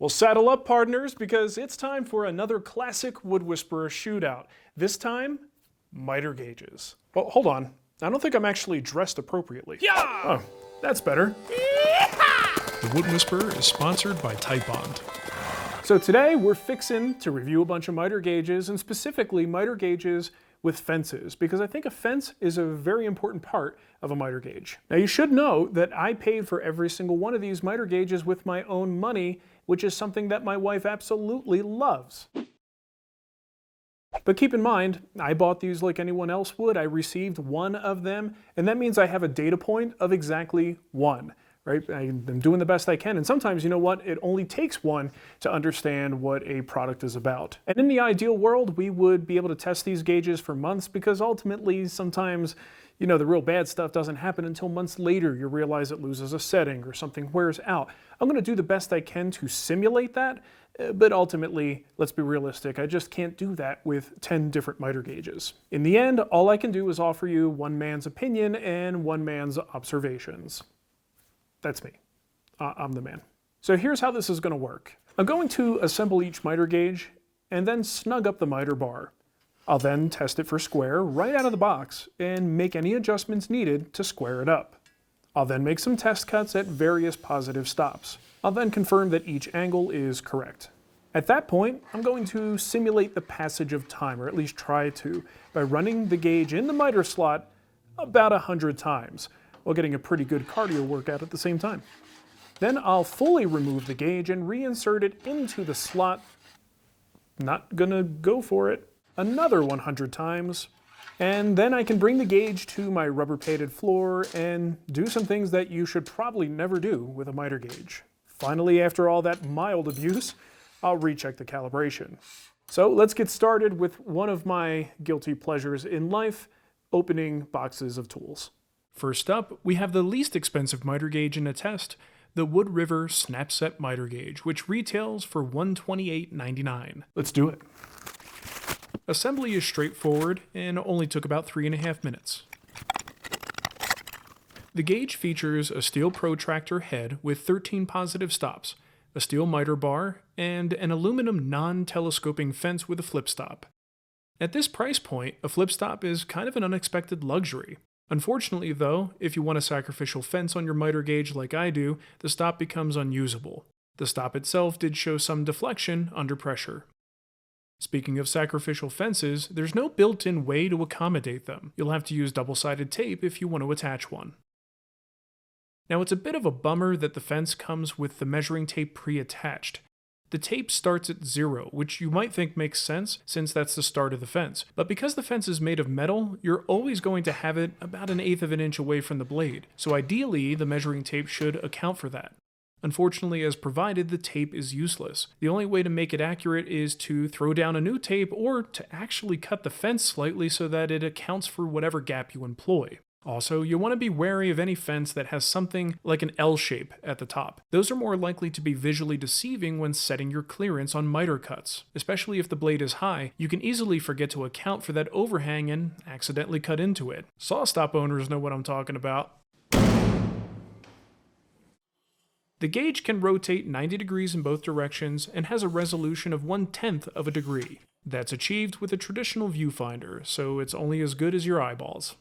Well, saddle up, partners, because it's time for another classic Wood Whisperer shootout. This time, miter gauges. Oh, hold on. I don't think I'm actually dressed appropriately. Yeah! Oh, that's better. The Wood Whisperer is sponsored by Titebond. So today we're fixing to review a bunch of miter gauges, and specifically miter gauges with fences, because I think a fence is a very important part of a miter gauge. Now you should know that I paid for every single one of these miter gauges with my own money, which is something that my wife absolutely loves. But keep in mind, I bought these like anyone else would. I received one of them, and that means I have a data point of exactly one. Right? I'm doing the best I can, and sometimes, you know what, it only takes one to understand what a product is about. And in the ideal world, we would be able to test these gauges for months, because ultimately, sometimes, you know, the real bad stuff doesn't happen until months later. You realize it loses a setting or something wears out. I'm going to do the best I can to simulate that, but ultimately, let's be realistic, I just can't do that with 10 different miter gauges. In the end, all I can do is offer you one man's opinion and one man's observations. That's me. I'm the man. So here's how this is going to work. I'm going to assemble each miter gauge and then snug up the miter bar. I'll then test it for square right out of the box and make any adjustments needed to square it up. I'll then make some test cuts at various positive stops. I'll then confirm that each angle is correct. At that point, I'm going to simulate the passage of time, or at least try to, by running the gauge in the miter slot about 100 times. While getting a pretty good cardio workout at the same time. Then I'll fully remove the gauge and reinsert it into the slot. Not gonna go for it. Another 100 times. And then I can bring the gauge to my rubber painted floor and do some things that you should probably never do with a miter gauge. Finally, after all that mild abuse, I'll recheck the calibration. So let's get started with one of my guilty pleasures in life, opening boxes of tools. First up, we have the least expensive miter gauge in a test, the Wood River Snapset Miter Gauge, which retails for $128.99. Let's do it. Assembly is straightforward and only took about 3.5 minutes. The gauge features a steel protractor head with 13 positive stops, a steel miter bar, and an aluminum non-telescoping fence with a flip stop. At this price point, a flip stop is kind of an unexpected luxury. Unfortunately though, if you want a sacrificial fence on your miter gauge like I do, the stop becomes unusable. The stop itself did show some deflection under pressure. Speaking of sacrificial fences, there's no built-in way to accommodate them. You'll have to use double-sided tape if you want to attach one. Now it's a bit of a bummer that the fence comes with the measuring tape pre-attached. The tape starts at 0, which you might think makes sense since that's the start of the fence. But because the fence is made of metal, you're always going to have it about 1/8 of an inch away from the blade. So ideally, the measuring tape should account for that. Unfortunately, as provided, the tape is useless. The only way to make it accurate is to throw down a new tape or to actually cut the fence slightly so that it accounts for whatever gap you employ. Also, you want to be wary of any fence that has something like an L shape at the top. Those are more likely to be visually deceiving when setting your clearance on miter cuts. Especially if the blade is high, you can easily forget to account for that overhang and accidentally cut into it. Saw stop owners know what I'm talking about. The gauge can rotate 90 degrees in both directions and has a resolution of 1/10 of a degree. That's achieved with a traditional viewfinder, so it's only as good as your eyeballs.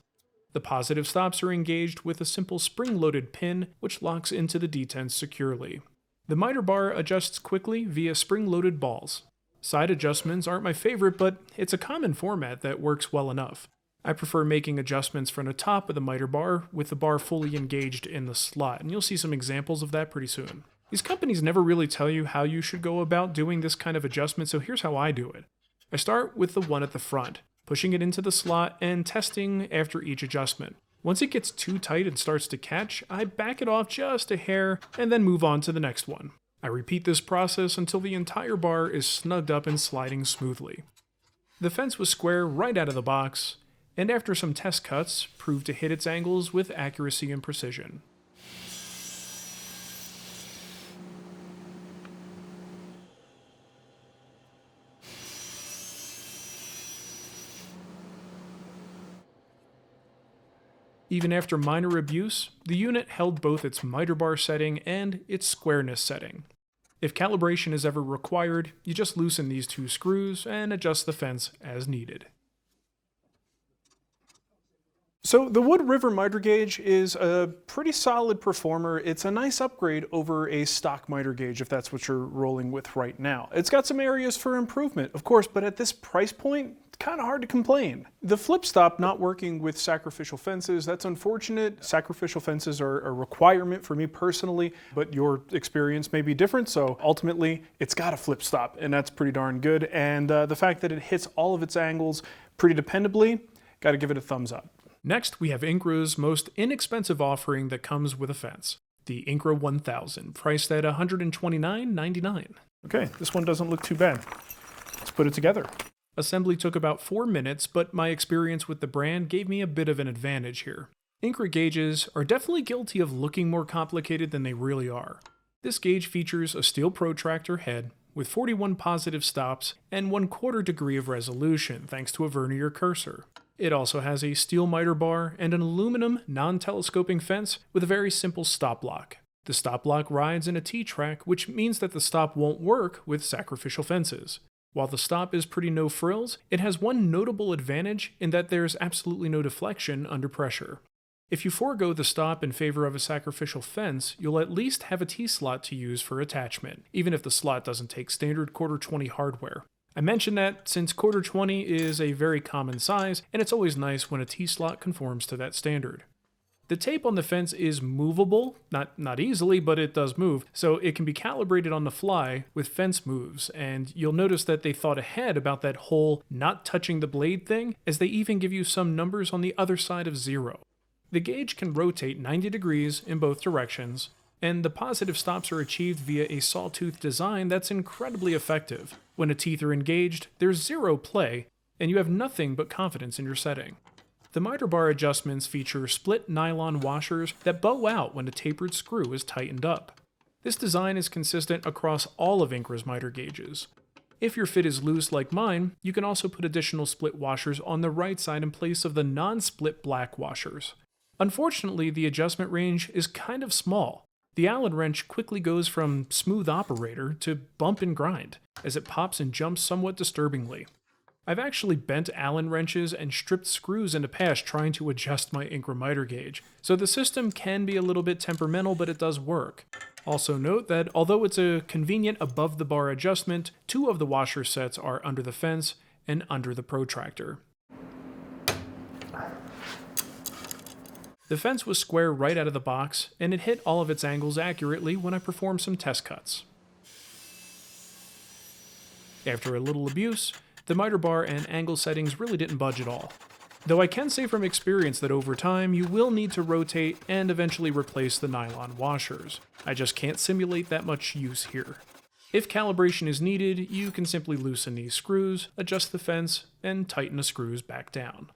The positive stops are engaged with a simple spring-loaded pin, which locks into the detents securely. The miter bar adjusts quickly via spring-loaded balls. Side adjustments aren't my favorite, but it's a common format that works well enough. I prefer making adjustments from the top of the miter bar with the bar fully engaged in the slot, and you'll see some examples of that pretty soon. These companies never really tell you how you should go about doing this kind of adjustment, so here's how I do it. I start with the one at the front, pushing it into the slot and testing after each adjustment. Once it gets too tight and starts to catch, I back it off just a hair and then move on to the next one. I repeat this process until the entire bar is snugged up and sliding smoothly. The fence was square right out of the box, and after some test cuts, proved to hit its angles with accuracy and precision. Even after minor abuse, the unit held both its miter bar setting and its squareness setting. If calibration is ever required, you just loosen these 2 screws and adjust the fence as needed. So the Wood River miter gauge is a pretty solid performer. It's a nice upgrade over a stock miter gauge if that's what you're rolling with right now. It's got some areas for improvement, of course, but at this price point, it's kind of hard to complain. The flip stop not working with sacrificial fences, that's unfortunate. Sacrificial fences are a requirement for me personally, but your experience may be different, so ultimately it's got a flip stop, and that's pretty darn good. And the fact that it hits all of its angles pretty dependably, got to give it a thumbs up. Next, we have Incra's most inexpensive offering that comes with a fence, the Incra 1000, priced at $129.99. Okay, this one doesn't look too bad. Let's put it together. Assembly took about 4 minutes, but my experience with the brand gave me a bit of an advantage here. Incra gauges are definitely guilty of looking more complicated than they really are. This gauge features a steel protractor head with 41 positive stops and 1/4 degree of resolution thanks to a vernier cursor. It also has a steel miter bar and an aluminum non-telescoping fence with a very simple stop block. The stop block rides in a T-track, which means that the stop won't work with sacrificial fences. While the stop is pretty no frills, it has one notable advantage in that there's absolutely no deflection under pressure. If you forego the stop in favor of a sacrificial fence, you'll at least have a T-slot to use for attachment, even if the slot doesn't take standard 1/4-20 hardware. I mention that since 1/4-20 is a very common size, and it's always nice when a T-slot conforms to that standard. The tape on the fence is movable, not easily, but it does move, so it can be calibrated on the fly with fence moves, and you'll notice that they thought ahead about that whole not touching the blade thing, as they even give you some numbers on the other side of 0. The gauge can rotate 90 degrees in both directions, and the positive stops are achieved via a sawtooth design that's incredibly effective. When a teeth are engaged, there's 0 play, and you have nothing but confidence in your setting. The miter bar adjustments feature split nylon washers that bow out when a tapered screw is tightened up. This design is consistent across all of Incra's miter gauges. If your fit is loose like mine, you can also put additional split washers on the right side in place of the non-split black washers. Unfortunately, the adjustment range is kind of small. The Allen wrench quickly goes from smooth operator to bump and grind, as it pops and jumps somewhat disturbingly. I've actually bent Allen wrenches and stripped screws in the past trying to adjust my Incra miter gauge, so the system can be a little bit temperamental, but it does work. Also note that although it's a convenient above-the-bar adjustment, 2 of the washer sets are under the fence and under the protractor. The fence was square right out of the box, and it hit all of its angles accurately when I performed some test cuts. After a little abuse, the miter bar and angle settings really didn't budge at all. Though I can say from experience that over time, you will need to rotate and eventually replace the nylon washers. I just can't simulate that much use here. If calibration is needed, you can simply loosen these screws, adjust the fence, and tighten the screws back down.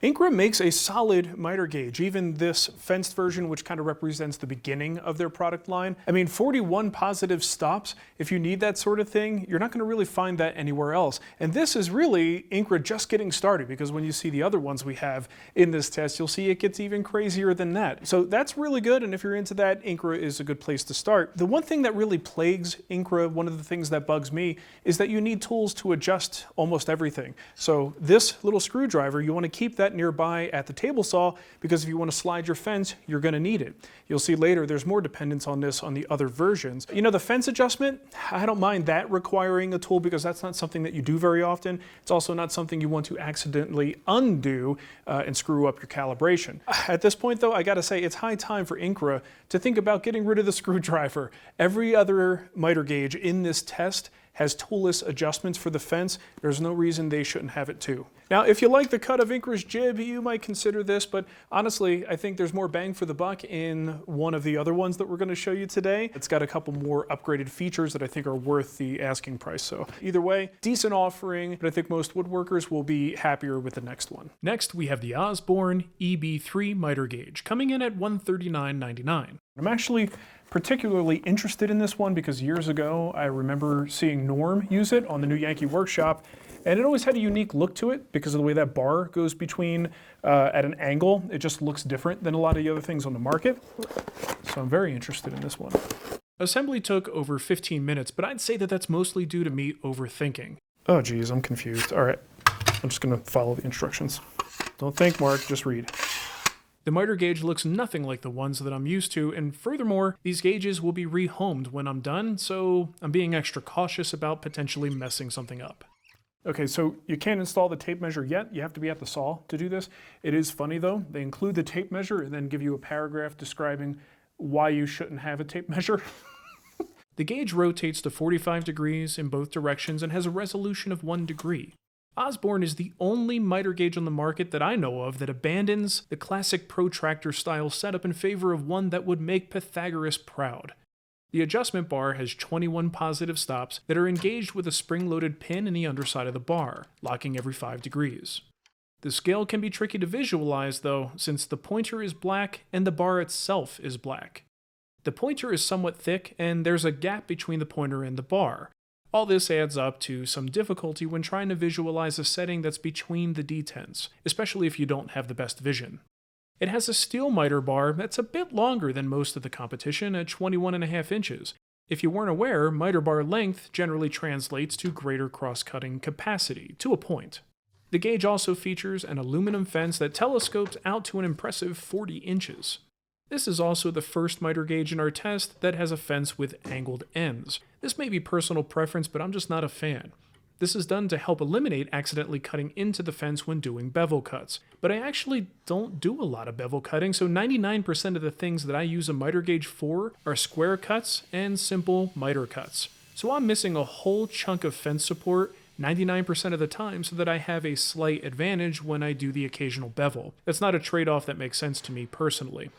Incra makes a solid miter gauge, even this fenced version, which kind of represents the beginning of their product line. I mean, 41 positive stops, if you need that sort of thing, you're not going to really find that anywhere else. And this is really Incra just getting started, because when you see the other ones we have in this test, you'll see it gets even crazier than that. So that's really good, and if you're into that, Incra is a good place to start. The one thing that really plagues Incra, one of the things that bugs me, is that you need tools to adjust almost everything. So this little screwdriver, you want to keep that nearby at the table saw, because if you want to slide your fence, you're going to need it. You'll see later there's more dependence on this on the other versions. You know, the fence adjustment, I don't mind that requiring a tool, because that's not something that you do very often. It's also not something you want to accidentally undo and screw up your calibration. At this point though, I gotta say it's high time for Incra to think about getting rid of the screwdriver. Every other miter gauge in this test has toolless adjustments for the fence. There's no reason they shouldn't have it too. Now, if you like the cut of Incra's jib, you might consider this, but honestly, I think there's more bang for the buck in one of the other ones that we're gonna show you today. It's got a couple more upgraded features that I think are worth the asking price. So either way, decent offering, but I think most woodworkers will be happier with the next one. Next, we have the Osborne EB3 miter gauge, coming in at $139.99. I'm actually particularly interested in this one because years ago I remember seeing Norm use it on the new Yankee Workshop, and it always had a unique look to it because of the way that bar goes between at an angle. It just looks different than a lot of the other things on the market. So I'm very interested in this one. Assembly took over 15 minutes, but I'd say that that's mostly due to me overthinking. Oh geez, I'm confused. All right, I'm just gonna follow the instructions. Don't think, Mark, just read. The miter gauge looks nothing like the ones that I'm used to, and furthermore, these gauges will be rehomed when I'm done, so I'm being extra cautious about potentially messing something up. Okay, so you can't install the tape measure yet. You have to be at the saw to do this. It is funny though, they include the tape measure and then give you a paragraph describing why you shouldn't have a tape measure. The gauge rotates to 45 degrees in both directions and has a resolution of 1 degree. Osborne is the only miter gauge on the market that I know of that abandons the classic protractor style setup in favor of one that would make Pythagoras proud. The adjustment bar has 21 positive stops that are engaged with a spring-loaded pin in the underside of the bar, locking every 5 degrees. The scale can be tricky to visualize though, since the pointer is black and the bar itself is black. The pointer is somewhat thick and there's a gap between the pointer and the bar. All this adds up to some difficulty when trying to visualize a setting that's between the detents, especially if you don't have the best vision. It has a steel miter bar that's a bit longer than most of the competition at 21.5 inches. If you weren't aware, miter bar length generally translates to greater cross-cutting capacity, to a point. The gauge also features an aluminum fence that telescopes out to an impressive 40 inches. This is also the first miter gauge in our test that has a fence with angled ends. This may be personal preference, but I'm just not a fan. This is done to help eliminate accidentally cutting into the fence when doing bevel cuts. But I actually don't do a lot of bevel cutting, so 99% of the things that I use a miter gauge for are square cuts and simple miter cuts. So I'm missing a whole chunk of fence support 99% of the time so that I have a slight advantage when I do the occasional bevel. That's not a trade-off that makes sense to me personally.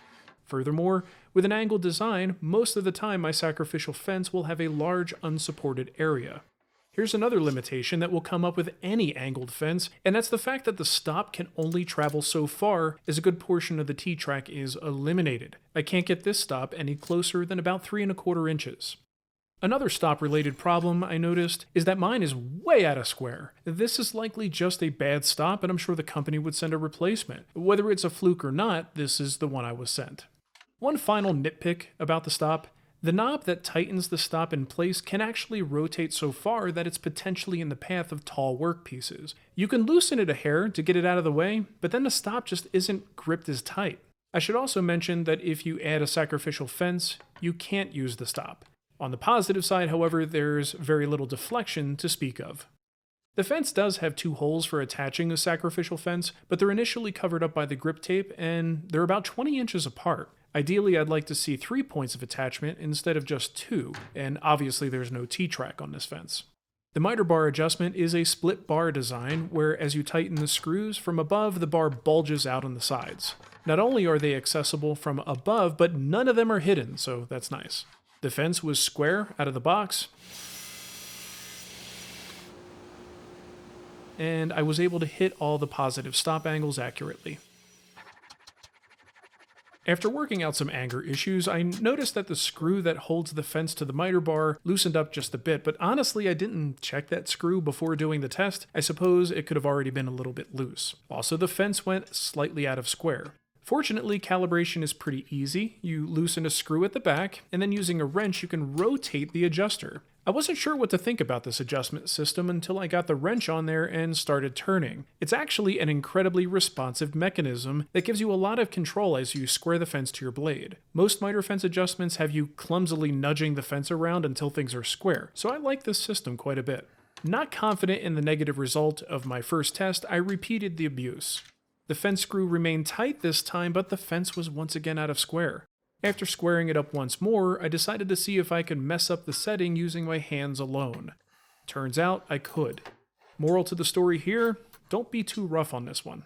Furthermore, with an angled design, most of the time my sacrificial fence will have a large unsupported area. Here's another limitation that will come up with any angled fence, and that's the fact that the stop can only travel so far as a good portion of the T-track is eliminated. I can't get this stop any closer than about 3¼ inches. Another stop-related problem I noticed is that mine is way out of square. This is likely just a bad stop, and I'm sure the company would send a replacement. Whether it's a fluke or not, this is the one I was sent. One final nitpick about the stop. The knob that tightens the stop in place can actually rotate so far that it's potentially in the path of tall workpieces. You can loosen it a hair to get it out of the way, but then the stop just isn't gripped as tight. I should also mention that if you add a sacrificial fence, you can't use the stop. On the positive side, however, there's very little deflection to speak of. The fence does have 2 holes for attaching a sacrificial fence, but they're initially covered up by the grip tape and they're about 20 inches apart. Ideally, I'd like to see 3 points of attachment instead of just 2, and obviously there's no T-track on this fence. The miter bar adjustment is a split bar design where as you tighten the screws from above, the bar bulges out on the sides. Not only are they accessible from above, but none of them are hidden, so that's nice. The fence was square out of the box, and I was able to hit all the positive stop angles accurately. After working out some anger issues, I noticed that the screw that holds the fence to the miter bar loosened up just a bit, but honestly I didn't check that screw before doing the test. I suppose it could have already been a little bit loose. Also, the fence went slightly out of square. Fortunately, calibration is pretty easy. You loosen a screw at the back, and then using a wrench you can rotate the adjuster. I wasn't sure what to think about this adjustment system until I got the wrench on there and started turning. It's actually an incredibly responsive mechanism that gives you a lot of control as you square the fence to your blade. Most miter fence adjustments have you clumsily nudging the fence around until things are square, so I like this system quite a bit. Not confident in the negative result of my first test, I repeated the abuse. The fence screw remained tight this time, but the fence was once again out of square. After squaring it up once more, I decided to see if I could mess up the setting using my hands alone. Turns out I could. Moral to the story here, don't be too rough on this one.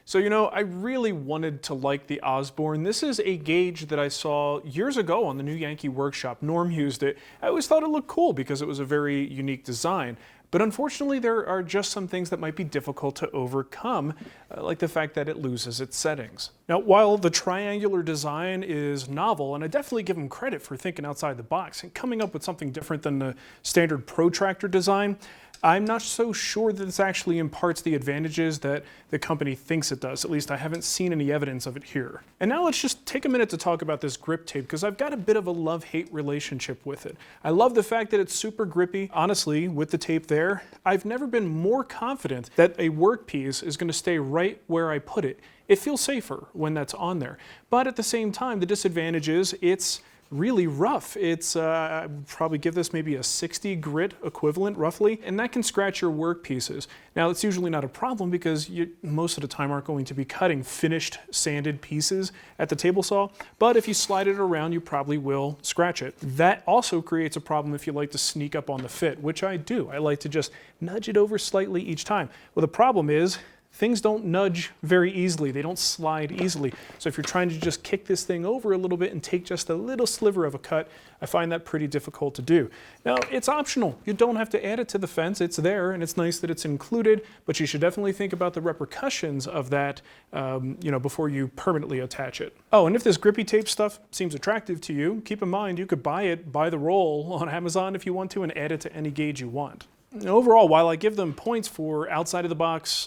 So, I really wanted to like the Osborne. This is a gauge that I saw years ago on the New Yankee Workshop. Norm used it. I always thought it looked cool because it was a very unique design. But unfortunately, there are just some things that might be difficult to overcome, like the fact that it loses its settings. Now, while the triangular design is novel, and I definitely give them credit for thinking outside the box and coming up with something different than the standard protractor design, I'm not so sure that this actually imparts the advantages that the company thinks it does. At least I haven't seen any evidence of it here. And now let's just take a minute to talk about this grip tape, because I've got a bit of a love-hate relationship with it. I love the fact that it's super grippy. Honestly, with the tape there, I've never been more confident that a workpiece is going to stay right where I put it. It feels safer when that's on there. But at the same time, the disadvantage is it's really rough. It's, I'd probably give this maybe a 60 grit equivalent roughly, and that can scratch your work pieces. Now it's usually not a problem because you most of the time aren't going to be cutting finished sanded pieces at the table saw, but if you slide it around you probably will scratch it. That also creates a problem if you like to sneak up on the fit, which I do. I like to just nudge it over slightly each time. Well, the problem is things don't nudge very easily. They don't slide easily. So if you're trying to just kick this thing over a little bit and take just a little sliver of a cut, I find that pretty difficult to do. Now, it's optional. You don't have to add it to the fence. It's there, and it's nice that it's included, but you should definitely think about the repercussions of that before you permanently attach it. Oh, and if this grippy tape stuff seems attractive to you, keep in mind you could buy it by the roll on Amazon if you want to and add it to any gauge you want. Overall, while I give them points for outside of the box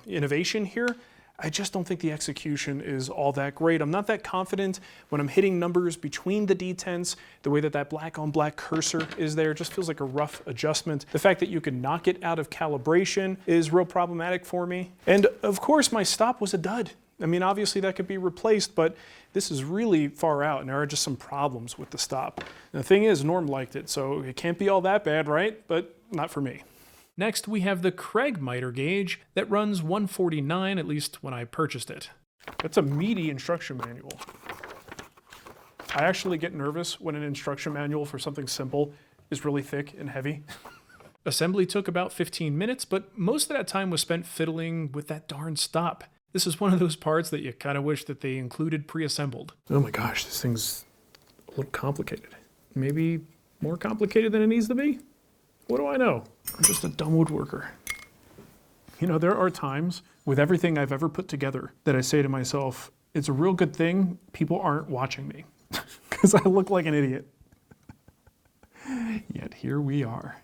innovation here, I just don't think the execution is all that great. I'm not that confident when I'm hitting numbers between the detents. The way that that black on black cursor is there just feels like a rough adjustment. The fact that you can knock it out of calibration is real problematic for me. And of course, my stop was a dud. I mean, obviously that could be replaced, but this is really far out and there are just some problems with the stop. And the thing is, Norm liked it, so it can't be all that bad, right? But not for me. Next, we have the Craig miter gauge that runs 149, at least when I purchased it. That's a meaty instruction manual. I actually get nervous when an instruction manual for something simple is really thick and heavy. Assembly took about 15 minutes, but most of that time was spent fiddling with that darn stop. This is one of those parts that you kind of wish that they included pre-assembled. Oh my gosh, this thing's a little complicated. Maybe more complicated than it needs to be? What do I know? I'm just a dumb woodworker. You know, there are times with everything I've ever put together that I say to myself, it's a real good thing people aren't watching me because I look like an idiot. Yet here we are.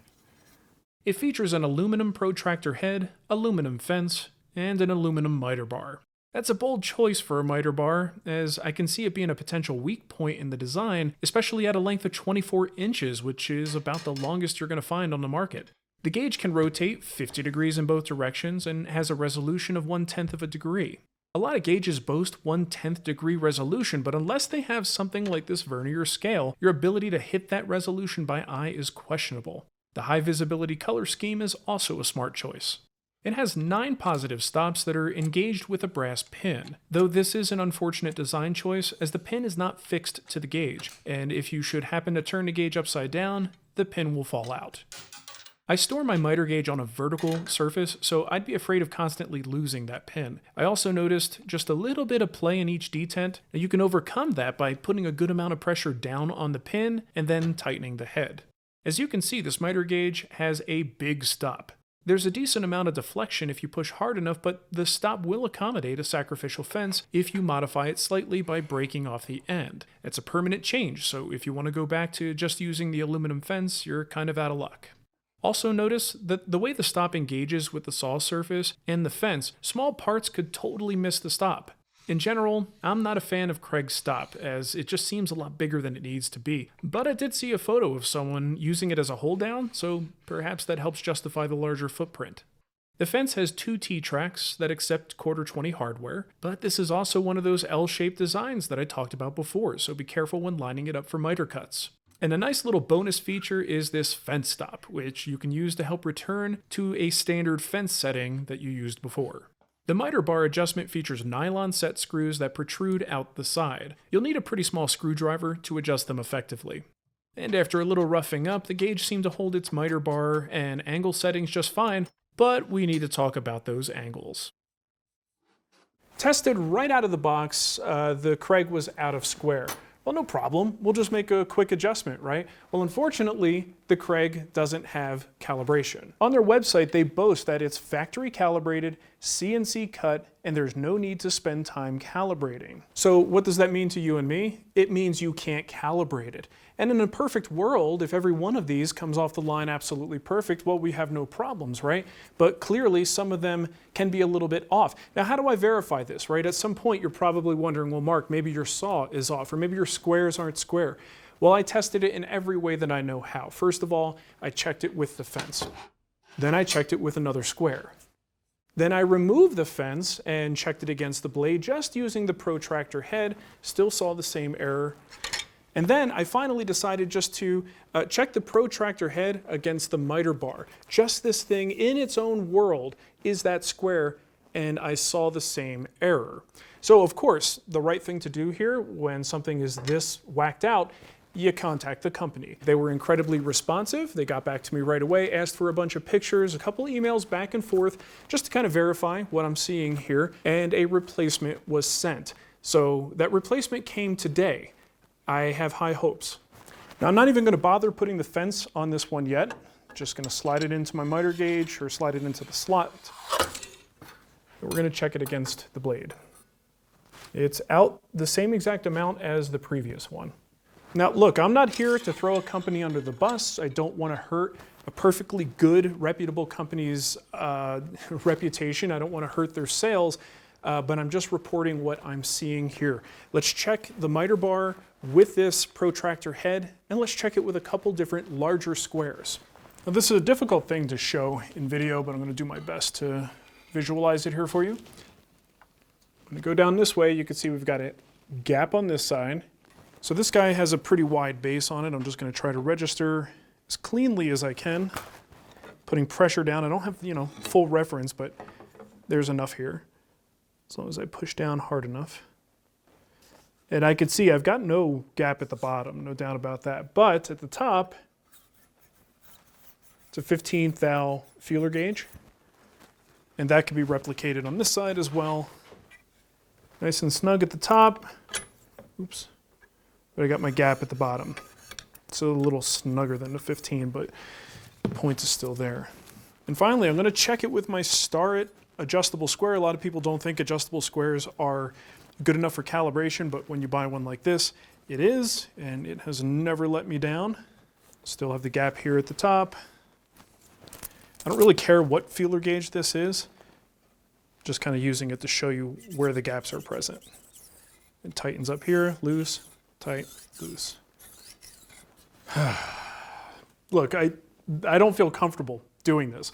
It features an aluminum protractor head, aluminum fence, and an aluminum miter bar. That's a bold choice for a miter bar, as I can see it being a potential weak point in the design, especially at a length of 24 inches, which is about the longest you're going to find on the market. The gauge can rotate 50 degrees in both directions and has a resolution of 1/10 of a degree. A lot of gauges boast 1/10 degree resolution, but unless they have something like this vernier scale, your ability to hit that resolution by eye is questionable. The high visibility color scheme is also a smart choice. It has 9 positive stops that are engaged with a brass pin, though this is an unfortunate design choice as the pin is not fixed to the gauge, and if you should happen to turn the gauge upside down, the pin will fall out. I store my miter gauge on a vertical surface, so I'd be afraid of constantly losing that pin. I also noticed just a little bit of play in each detent, and you can overcome that by putting a good amount of pressure down on the pin and then tightening the head. As you can see, this miter gauge has a big stop. There's a decent amount of deflection if you push hard enough, but the stop will accommodate a sacrificial fence if you modify it slightly by breaking off the end. It's a permanent change, so if you want to go back to just using the aluminum fence, you're kind of out of luck. Also notice that the way the stop engages with the saw surface and the fence, small parts could totally miss the stop. In general, I'm not a fan of Craig's stop, as it just seems a lot bigger than it needs to be, but I did see a photo of someone using it as a hold down, so perhaps that helps justify the larger footprint. The fence has 2 T-tracks that accept Q20 hardware, but this is also one of those L-shaped designs that I talked about before, so be careful when lining it up for miter cuts. And a nice little bonus feature is this fence stop, which you can use to help return to a standard fence setting that you used before. The miter bar adjustment features nylon set screws that protrude out the side. You'll need a pretty small screwdriver to adjust them effectively. And after a little roughing up, the gauge seemed to hold its miter bar and angle settings just fine, but we need to talk about those angles. Tested right out of the box, the Craig was out of square. Well, no problem. We'll just make a quick adjustment, right? Well, unfortunately, the Craig doesn't have calibration. On their website, they boast that it's factory calibrated, CNC cut, and there's no need to spend time calibrating. So what does that mean to you and me? It means you can't calibrate it. And in a perfect world, if every one of these comes off the line absolutely perfect, well, we have no problems, right? But clearly, some of them can be a little bit off. Now, how do I verify this, right? At some point, you're probably wondering, well, Mark, maybe your saw is off, or maybe your squares aren't square. Well, I tested it in every way that I know how. First of all, I checked it with the fence. Then I checked it with another square. Then I removed the fence and checked it against the blade just using the protractor head, still saw the same error. And then I finally decided just to check the protractor head against the miter bar. Just this thing in its own world is that square, and I saw the same error. So of course, the right thing to do here when something is this whacked out, you contact the company. They were incredibly responsive. They got back to me right away, asked for a bunch of pictures, a couple emails back and forth, just to kind of verify what I'm seeing here, and a replacement was sent. So that replacement came today. I have high hopes. Now, I'm not even going to bother putting the fence on this one yet. Just going to slide it into my miter gauge or slide it into the slot. And we're going to check it against the blade. It's out the same exact amount as the previous one. Now, look, I'm not here to throw a company under the bus. I don't want to hurt a perfectly good, reputable company's reputation. I don't want to hurt their sales. But I'm just reporting what I'm seeing here. Let's check the miter bar with this protractor head, and let's check it with a couple different larger squares. Now, this is a difficult thing to show in video, but I'm going to do my best to visualize it here for you. I'm going to go down this way. You can see we've got a gap on this side. So this guy has a pretty wide base on it. I'm just going to try to register as cleanly as I can, putting pressure down. I don't have, full reference, but there's enough here. As long as I push down hard enough. And I can see I've got no gap at the bottom, no doubt about that. But at the top, it's a 15th thou feeler gauge. And that can be replicated on this side as well. Nice and snug at the top. Oops. But I got my gap at the bottom. It's a little snugger than the 15, but the point is still there. And finally, I'm going to check it with my Starrett adjustable square. A lot of people don't think adjustable squares are good enough for calibration, but when you buy one like this, it is, and it has never let me down. Still have the gap here at the top. I don't really care what feeler gauge this is, just kind of using it to show you where the gaps are present. It tightens up here, loose, tight, loose. Look, I don't feel comfortable doing this.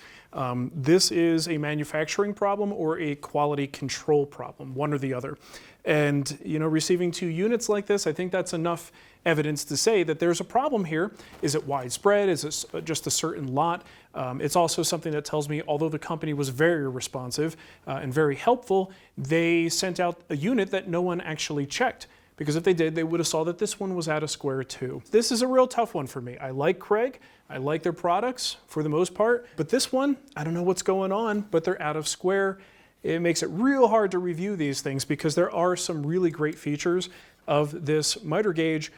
This is a manufacturing problem or a quality control problem, one or the other. And receiving 2 units like this, I think that's enough evidence to say that there's a problem here. Is it widespread? Is it just a certain lot? It's also something that tells me, although the company was very responsive and very helpful, they sent out a unit that no one actually checked. Because if they did, they would have saw that this one was out of square too. This is a real tough one for me. I like Craig. I like their products for the most part. But this one, I don't know what's going on, but they're out of square. It makes it real hard to review these things because there are some really great features of this miter gauge,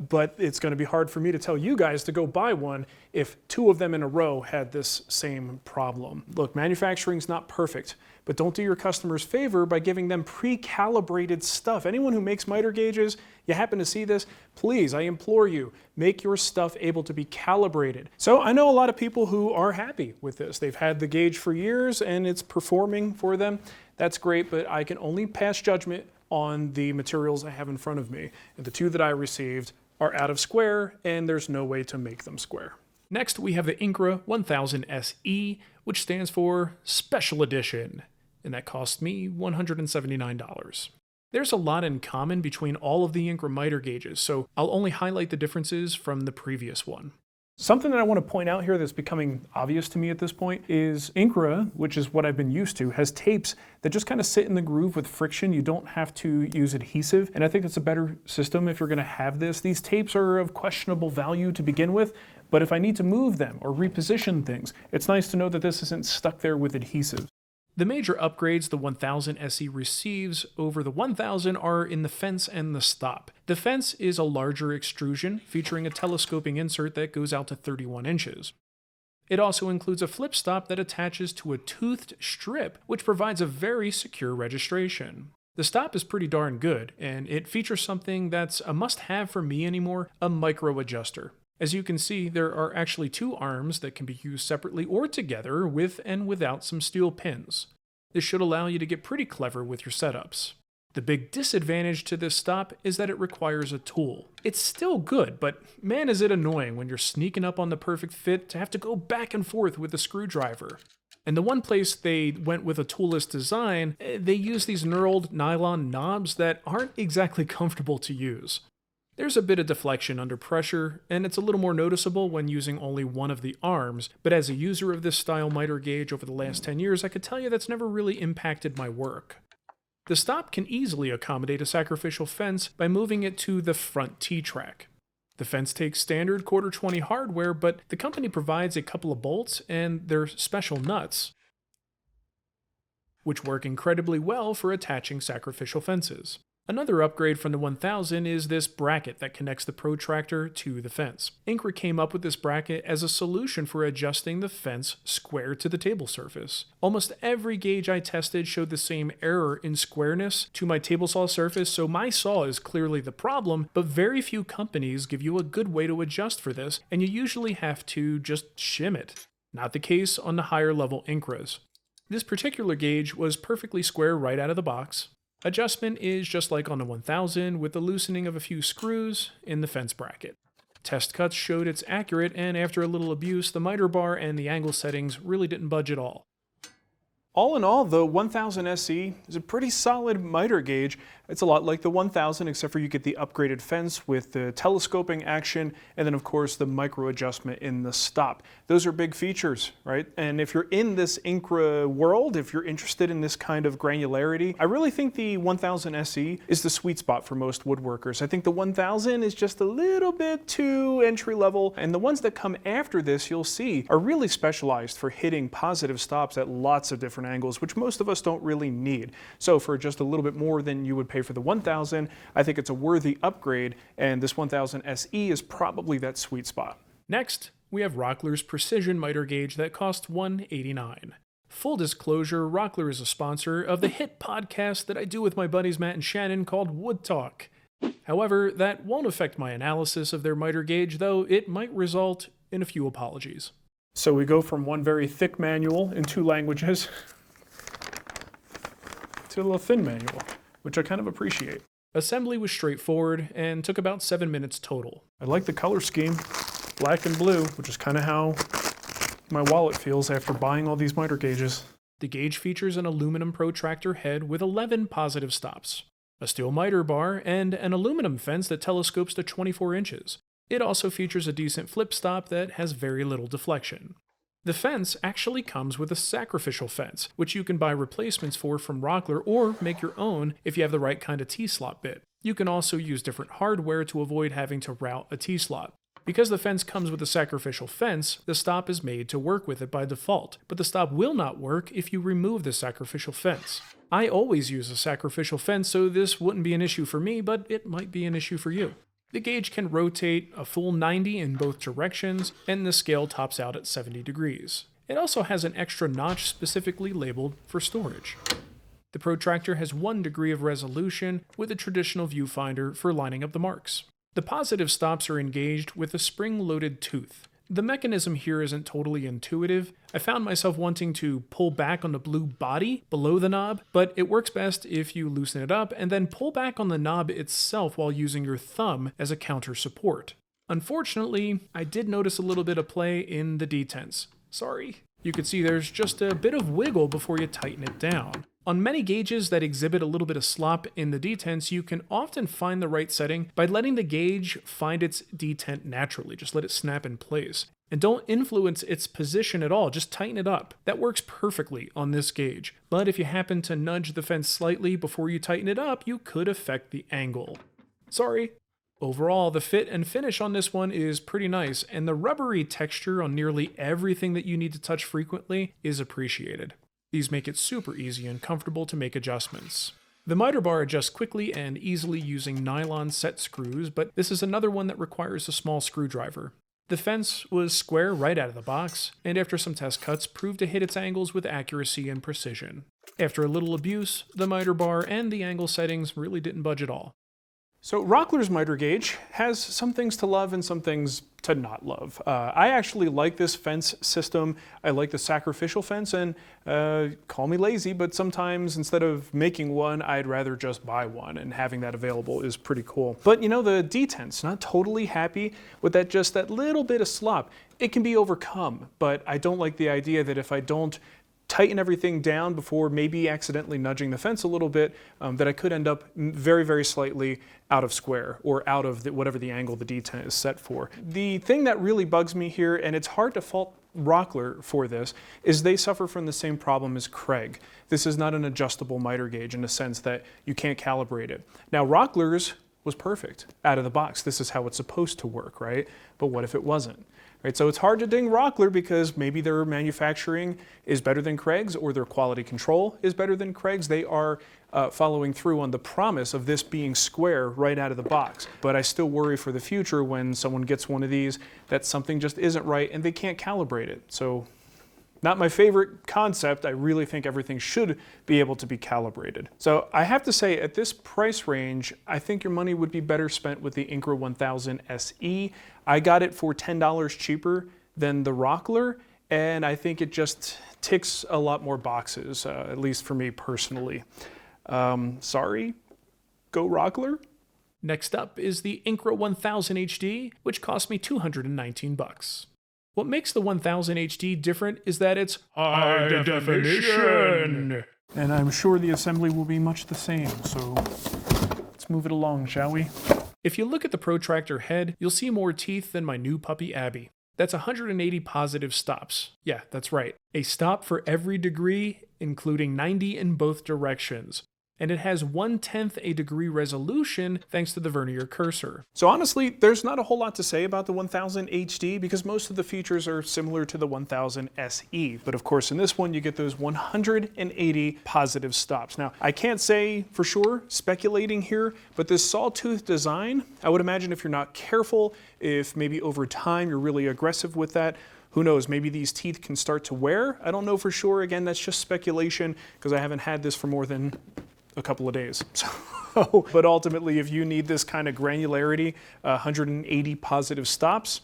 but it's going to be hard for me to tell you guys to go buy one if 2 of them in a row had this same problem. Look, manufacturing's not perfect, but don't do your customers favor by giving them pre-calibrated stuff. Anyone who makes miter gauges, you happen to see this, please, I implore you, make your stuff able to be calibrated. So I know a lot of people who are happy with this. They've had the gauge for years and it's performing for them. That's great, but I can only pass judgment on the materials I have in front of me. And the 2 that I received are out of square and there's no way to make them square. Next, we have the Incra 1000 SE, which stands for Special Edition, and that cost me $179. There's a lot in common between all of the Incra miter gauges, so I'll only highlight the differences from the previous one. Something that I want to point out here that's becoming obvious to me at this point is Incra, which is what I've been used to, has tapes that just kind of sit in the groove with friction. You don't have to use adhesive, and I think that's a better system if you're going to have this. These tapes are of questionable value to begin with, but if I need to move them or reposition things, it's nice to know that this isn't stuck there with adhesive. The major upgrades the 1000 SE receives over the 1000 are in the fence and the stop. The fence is a larger extrusion featuring a telescoping insert that goes out to 31 inches. It also includes a flip stop that attaches to a toothed strip, which provides a very secure registration. The stop is pretty darn good, and it features something that's a must-have for me anymore, a micro adjuster. As you can see, there are actually two arms that can be used separately or together with and without some steel pins. This should allow you to get pretty clever with your setups. The big disadvantage to this stop is that it requires a tool. It's still good, but man is it annoying when you're sneaking up on the perfect fit to have to go back and forth with a screwdriver. And the one place they went with a toolless design, they use these knurled nylon knobs that aren't exactly comfortable to use. There's a bit of deflection under pressure, and it's a little more noticeable when using only one of the arms, but as a user of this style miter gauge over the last 10 years, I could tell you that's never really impacted my work. The stop can easily accommodate a sacrificial fence by moving it to the front T-track. The fence takes standard quarter 20 hardware, but the company provides a couple of bolts and their special nuts, which work incredibly well for attaching sacrificial fences. Another upgrade from the 1000 is this bracket that connects the protractor to the fence. Incra came up with this bracket as a solution for adjusting the fence square to the table surface. Almost every gauge I tested showed the same error in squareness to my table saw surface, so my saw is clearly the problem, but very few companies give you a good way to adjust for this, and you usually have to just shim it. Not the case on the higher level Incras. This particular gauge was perfectly square right out of the box. Adjustment is just like on the 1000 with the loosening of a few screws in the fence bracket. Test cuts showed it's accurate, and after a little abuse, the miter bar and the angle settings really didn't budge at all. All in all, the 1000 SE is a pretty solid miter gauge. It's a lot like the 1000, except for you get the upgraded fence with the telescoping action, and then of course the micro adjustment in the stop. Those are big features, right? And if you're in this Incra world, if you're interested in this kind of granularity, I really think the 1000 SE is the sweet spot for most woodworkers. I think the 1000 is just a little bit too entry level, and the ones that come after this, you'll see, are really specialized for hitting positive stops at lots of different angles, which most of us don't really need. So for just a little bit more than you would pay for the 1000, I think it's a worthy upgrade, and this 1000 SE is probably that sweet spot. Next, we have Rockler's Precision Miter Gauge that costs $189. Full disclosure, Rockler is a sponsor of the hit podcast that I do with my buddies Matt and Shannon called Wood Talk. However, that won't affect my analysis of their miter gauge, though it might result in a few apologies. So we go from one very thick manual in 2 languages to a little thin manual, which I kind of appreciate. Assembly was straightforward and took about 7 minutes total. I like the color scheme, black and blue, which is kind of how my wallet feels after buying all these miter gauges. The gauge features an aluminum protractor head with 11 positive stops, a steel miter bar, and an aluminum fence that telescopes to 24 inches. It also features a decent flip stop that has very little deflection. The fence actually comes with a sacrificial fence, which you can buy replacements for from Rockler or make your own if you have the right kind of T-slot bit. You can also use different hardware to avoid having to route a T-slot. Because the fence comes with a sacrificial fence, the stop is made to work with it by default, but the stop will not work if you remove the sacrificial fence. I always use a sacrificial fence, so this wouldn't be an issue for me, but it might be an issue for you. The gauge can rotate a full 90 in both directions, and the scale tops out at 70 degrees. It also has an extra notch specifically labeled for storage. The protractor has 1 degree of resolution with a traditional viewfinder for lining up the marks. The positive stops are engaged with a spring-loaded tooth. The mechanism here isn't totally intuitive. I found myself wanting to pull back on the blue body below the knob, but it works best if you loosen it up and then pull back on the knob itself while using your thumb as a counter support. Unfortunately, I did notice a little bit of play in the detents. Sorry. You can see there's just a bit of wiggle before you tighten it down. On many gauges that exhibit a little bit of slop in the detents, you can often find the right setting by letting the gauge find its detent naturally. Just let it snap in place. And don't influence its position at all, just tighten it up. That works perfectly on this gauge. But if you happen to nudge the fence slightly before you tighten it up, you could affect the angle. Sorry. Overall, the fit and finish on this one is pretty nice, and the rubbery texture on nearly everything that you need to touch frequently is appreciated. These make it super easy and comfortable to make adjustments. The miter bar adjusts quickly and easily using nylon set screws, but this is another one that requires a small screwdriver. The fence was square right out of the box, and after some test cuts proved to hit its angles with accuracy and precision. After a little abuse, the miter bar and the angle settings really didn't budge at all. So Rockler's miter gauge has some things to love and some things to not love. I actually like this fence system. I like the sacrificial fence, and call me lazy, but sometimes instead of making one, I'd rather just buy one, and having that available is pretty cool. But you know, the detents, not totally happy with that little bit of slop. It can be overcome, but I don't like the idea that if I don't tighten everything down before maybe accidentally nudging the fence a little bit, that I could end up very, very slightly out of square or out of whatever the angle the detent is set for. The thing that really bugs me here, and it's hard to fault Rockler for this, is they suffer from the same problem as Craig. This is not an adjustable miter gauge in the sense that you can't calibrate it. Now Rockler's was perfect out of the box. This is how it's supposed to work, right? But what if it wasn't? Right, so it's hard to ding Rockler because maybe their manufacturing is better than Craig's or their quality control is better than Craig's. They are following through on the promise of this being square right out of the box. But I still worry for the future when someone gets one of these that something just isn't right and they can't calibrate it. So not my favorite concept. I really think everything should be able to be calibrated. So I have to say, at this price range, I think your money would be better spent with the Incra 1000 SE. I got it for $10 cheaper than the Rockler, and I think it just ticks a lot more boxes, at least for me personally. Sorry, go Rockler. Next up is the Incra 1000 HD, which cost me $219. What makes the 1000 HD different is that it's high definition. And I'm sure the assembly will be much the same, so let's move it along, shall we? If you look at the protractor head, you'll see more teeth than my new puppy Abby. That's 180 positive stops. Yeah, that's right. A stop for every degree, including 90 in both directions. And it has 1/10 a degree resolution thanks to the vernier cursor. So honestly, there's not a whole lot to say about the 1000 HD because most of the features are similar to the 1000 SE. But of course, in this one, you get those 180 positive stops. Now, I can't say for sure, speculating here, but this sawtooth design, I would imagine if you're not careful, if maybe over time you're really aggressive with that, who knows, maybe these teeth can start to wear. I don't know for sure. Again, that's just speculation because I haven't had this for more than a couple of days. So, but ultimately, if you need this kind of granularity, 180 positive stops,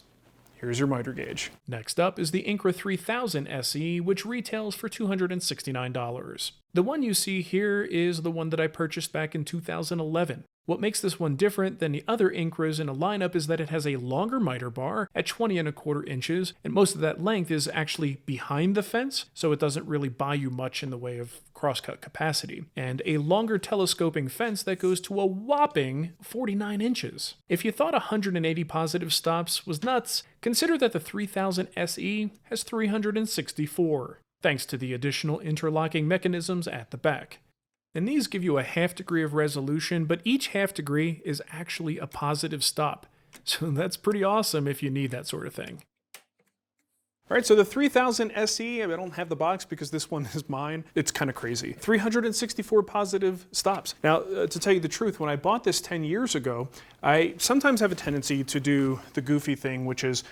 here's your miter gauge. Next up is the Incra 3000 SE, which retails for $269. The one you see here is the one that I purchased back in 2011. What makes this one different than the other Incras in a lineup is that it has a longer miter bar at 20¼ inches, and most of that length is actually behind the fence, so it doesn't really buy you much in the way of crosscut capacity, and a longer telescoping fence that goes to a whopping 49 inches. If you thought 180 positive stops was nuts, consider that the 3000 SE has 364, thanks to the additional interlocking mechanisms at the back. And these give you a ½ degree of resolution, but each ½ degree is actually a positive stop. So that's pretty awesome if you need that sort of thing. All right, so the 3000 SE, I don't have the box because this one is mine. It's kind of crazy. 364 positive stops. Now, to tell you the truth, when I bought this 10 years ago, I sometimes have a tendency to do the goofy thing, which is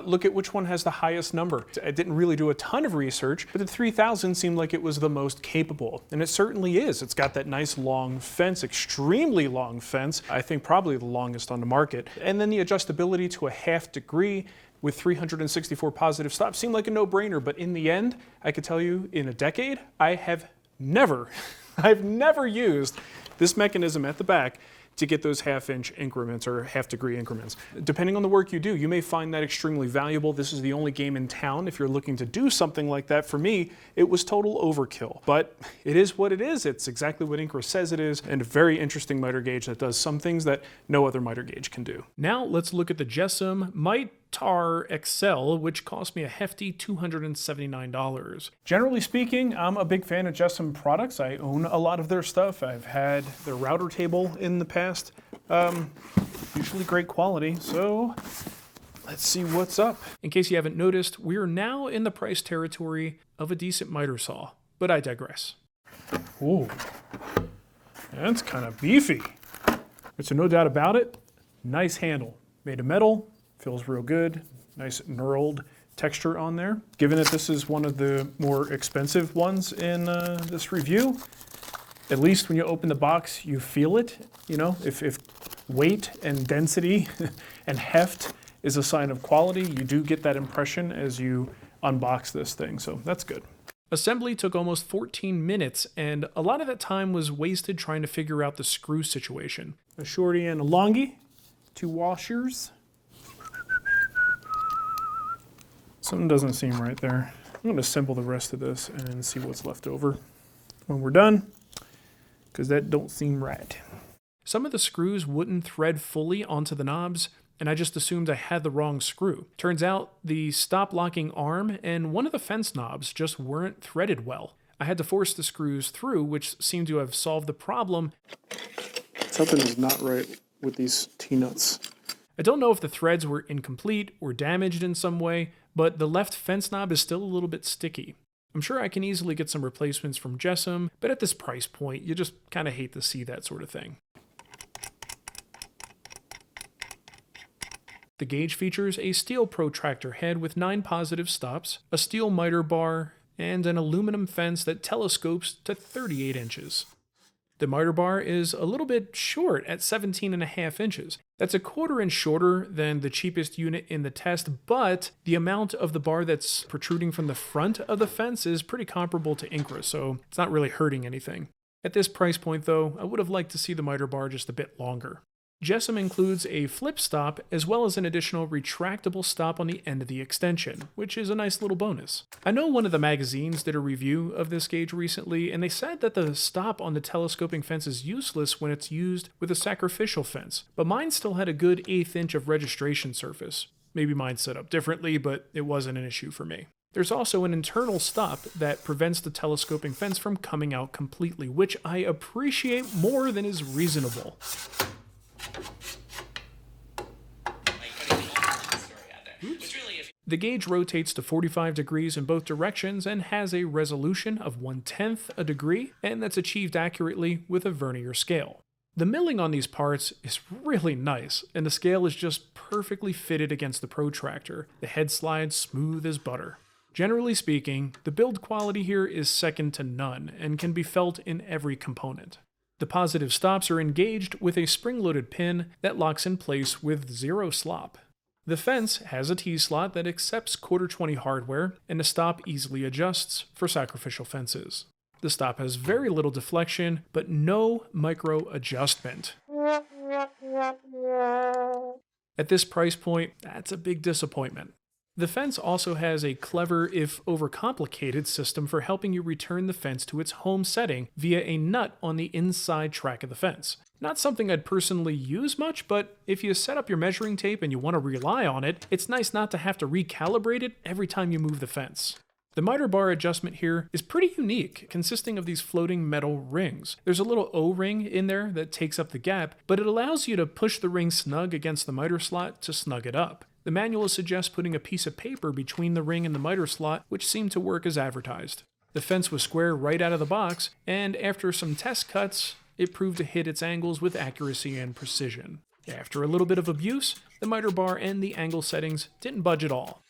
look at which one has the highest number. I didn't really do a ton of research, but the 3000 seemed like it was the most capable, and it certainly is. It's got that nice long fence, extremely long fence, I think probably the longest on the market, and then the adjustability to a ½ degree with 364 positive stops seemed like a no-brainer, but in the end, I could tell you in a decade, I've never used this mechanism at the back to get those ½ increments or ½ degree increments. Depending on the work you do, you may find that extremely valuable. This is the only game in town if you're looking to do something like that. For me, it was total overkill, but it is what it is. It's exactly what Incra says it is, and a very interesting miter gauge that does some things that no other miter gauge can do. Now let's look at the Jessam Mitar XL, which cost me a hefty $279. Generally speaking, I'm a big fan of Jessam products. I own a lot of their stuff. I've had their router table in the past. Usually great quality, so let's see what's up. In case you haven't noticed, we're now in the price territory of a decent miter saw. but I digress. Ooh, that's kind of beefy. So no doubt about it, nice handle. Made of metal, feels real good. Nice knurled texture on there. Given that this is one of the more expensive ones in this review, at least when you open the box, you feel it. You know, if weight and density and heft is a sign of quality, you do get that impression as you unbox this thing, so that's good. Assembly took almost 14 minutes, and a lot of that time was wasted trying to figure out the screw situation. A shorty and a longie, 2 washers. Something doesn't seem right there. I'm going to assemble the rest of this and see what's left over when we're done, because that don't seem right. Some of the screws wouldn't thread fully onto the knobs, and I just assumed I had the wrong screw. Turns out the stop locking arm and one of the fence knobs just weren't threaded well. I had to force the screws through, which seemed to have solved the problem. Something is not right with these T-nuts. I don't know if the threads were incomplete or damaged in some way, but the left fence knob is still a little bit sticky. I'm sure I can easily get some replacements from Jessam, but at this price point, you just kind of hate to see that sort of thing. The gauge features a steel protractor head with 9 positive stops, a steel miter bar, and an aluminum fence that telescopes to 38 inches. The miter bar is a little bit short at 17.5 inches. That's a 1/4 inch shorter than the cheapest unit in the test, but the amount of the bar that's protruding from the front of the fence is pretty comparable to Incra, so it's not really hurting anything. At this price point though, I would have liked to see the miter bar just a bit longer. Jessam includes a flip stop as well as an additional retractable stop on the end of the extension, which is a nice little bonus. I know one of the magazines did a review of this gauge recently, and they said that the stop on the telescoping fence is useless when it's used with a sacrificial fence, but mine still had a good 1/8 inch of registration surface. Maybe mine's set up differently, but it wasn't an issue for me. There's also an internal stop that prevents the telescoping fence from coming out completely, which I appreciate more than is reasonable. The gauge rotates to 45 degrees in both directions and has a resolution of 1/10 a degree, and that's achieved accurately with a vernier scale. The milling on these parts is really nice, and the scale is just perfectly fitted against the protractor. The head slides smooth as butter. Generally speaking, the build quality here is second to none and can be felt in every component. The positive stops are engaged with a spring-loaded pin that locks in place with 0 slop. The fence has a T-slot that accepts 1/4-20 hardware, and the stop easily adjusts for sacrificial fences. The stop has very little deflection, but no micro adjustment. At this price point, that's a big disappointment. The fence also has a clever, if overcomplicated, system for helping you return the fence to its home setting via a nut on the inside track of the fence. Not something I'd personally use much, but if you set up your measuring tape and you want to rely on it, it's nice not to have to recalibrate it every time you move the fence. The miter bar adjustment here is pretty unique, consisting of these floating metal rings. There's a little O-ring in there that takes up the gap, but it allows you to push the ring snug against the miter slot to snug it up. The manual suggests putting a piece of paper between the ring and the miter slot, which seemed to work as advertised. The fence was square right out of the box, and after some test cuts, it proved to hit its angles with accuracy and precision. After a little bit of abuse, the miter bar and the angle settings didn't budge at all.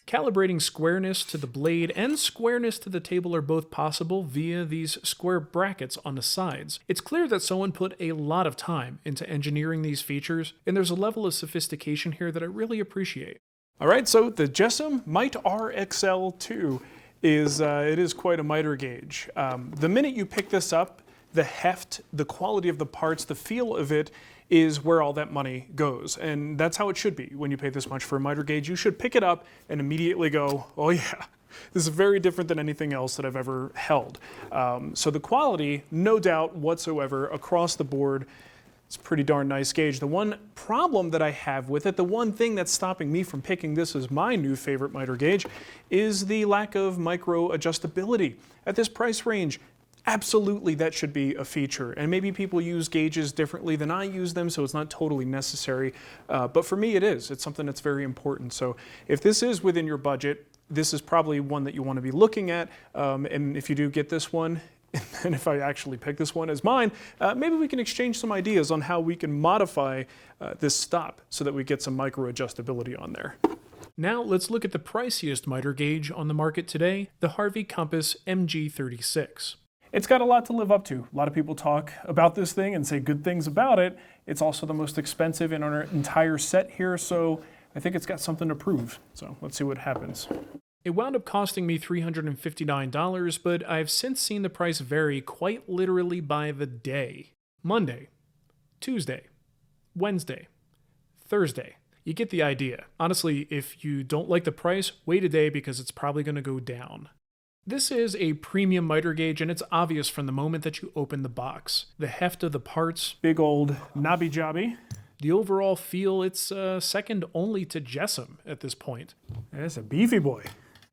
Calibrating squareness to the blade and squareness to the table are both possible via these square brackets on the sides. It's clear that someone put a lot of time into engineering these features, and there's a level of sophistication here that I really appreciate. All right, so the Jessam Mite RXL2 is quite a miter gauge. The minute you pick this up, the heft, the quality of the parts, the feel of it is where all that money goes. And that's how it should be. When you pay this much for a miter gauge, you should pick it up and immediately go, oh yeah, this is very different than anything else that I've ever held. So the quality, no doubt whatsoever, across the board, it's a pretty darn nice gauge. The one problem that I have with it, the one thing that's stopping me from picking this as my new favorite miter gauge, is the lack of micro adjustability. At this price range, absolutely, that should be a feature. And maybe people use gauges differently than I use them, so it's not totally necessary. But for me, it is. It's something that's very important. So if this is within your budget, this is probably one that you want to be looking at. And if you do get this one, and if I actually pick this one as mine, maybe we can exchange some ideas on how we can modify this stop so that we get some micro adjustability on there. Now let's look at the priciest miter gauge on the market today, the Harvey Compass MG36. It's got a lot to live up to. A lot of people talk about this thing and say good things about it. It's also the most expensive in our entire set here, so I think it's got something to prove. So let's see what happens. It wound up costing me $359, but I've since seen the price vary quite literally by the day. Monday, Tuesday, Wednesday, Thursday. You get the idea. Honestly, if you don't like the price, wait a day because it's probably going to go down. This is a premium miter gauge, and it's obvious from the moment that you open the box. The heft of the parts, Big old knobby jobby. the overall feel, it's second only to Jessam at this point. That's a beefy boy.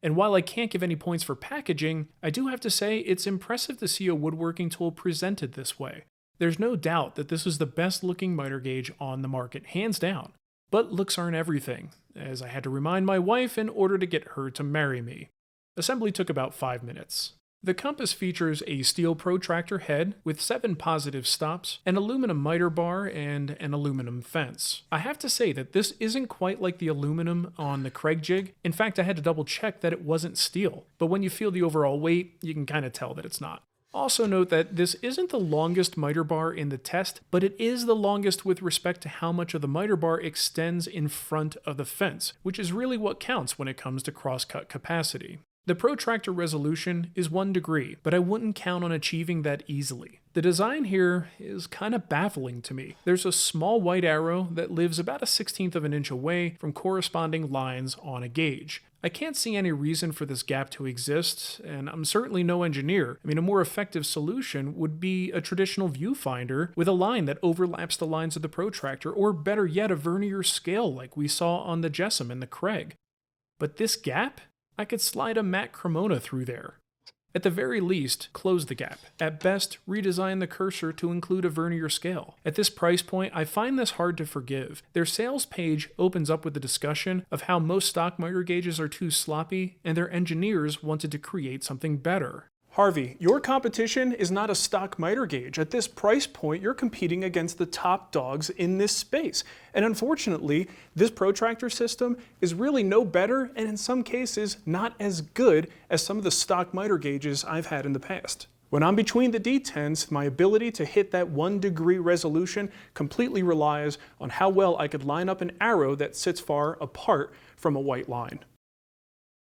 And while I can't give any points for packaging, I do have to say it's impressive to see a woodworking tool presented this way. There's no doubt that this is the best looking miter gauge on the market, hands down. But looks aren't everything, as I had to remind my wife in order to get her to marry me. Assembly took about 5 minutes. The Compass features a steel protractor head with 7 positive stops, an aluminum miter bar, and an aluminum fence. I have to say that this isn't quite like the aluminum on the Craig jig. In fact, I had to double check that it wasn't steel, but when you feel the overall weight, you can kind of tell that it's not. Also note that this isn't the longest miter bar in the test, but it is the longest with respect to how much of the miter bar extends in front of the fence, which is really what counts when it comes to crosscut capacity. The protractor resolution is 1 degree, but I wouldn't count on achieving that easily. The design here is kind of baffling to me. There's a small white arrow that lives about a 1/16 of an inch away from corresponding lines on a gauge. I can't see any reason for this gap to exist, and I'm certainly no engineer. I mean, a more effective solution would be a traditional viewfinder with a line that overlaps the lines of the protractor, or better yet, a vernier scale like we saw on the Jessam and the Craig. But this gap? I could slide a matte Cremona through there. At the very least, close the gap. At best, redesign the cursor to include a vernier scale. At this price point, I find this hard to forgive. Their sales page opens up with a discussion of how most stock miter gauges are too sloppy, and their engineers wanted to create something better. Harvey, your competition is not a stock miter gauge. At this price point, you're competing against the top dogs in this space. And unfortunately, this protractor system is really no better, and in some cases, not as good as some of the stock miter gauges I've had in the past. When I'm between the D10s, my ability to hit that 1 degree resolution completely relies on how well I could line up an arrow that sits far apart from a white line.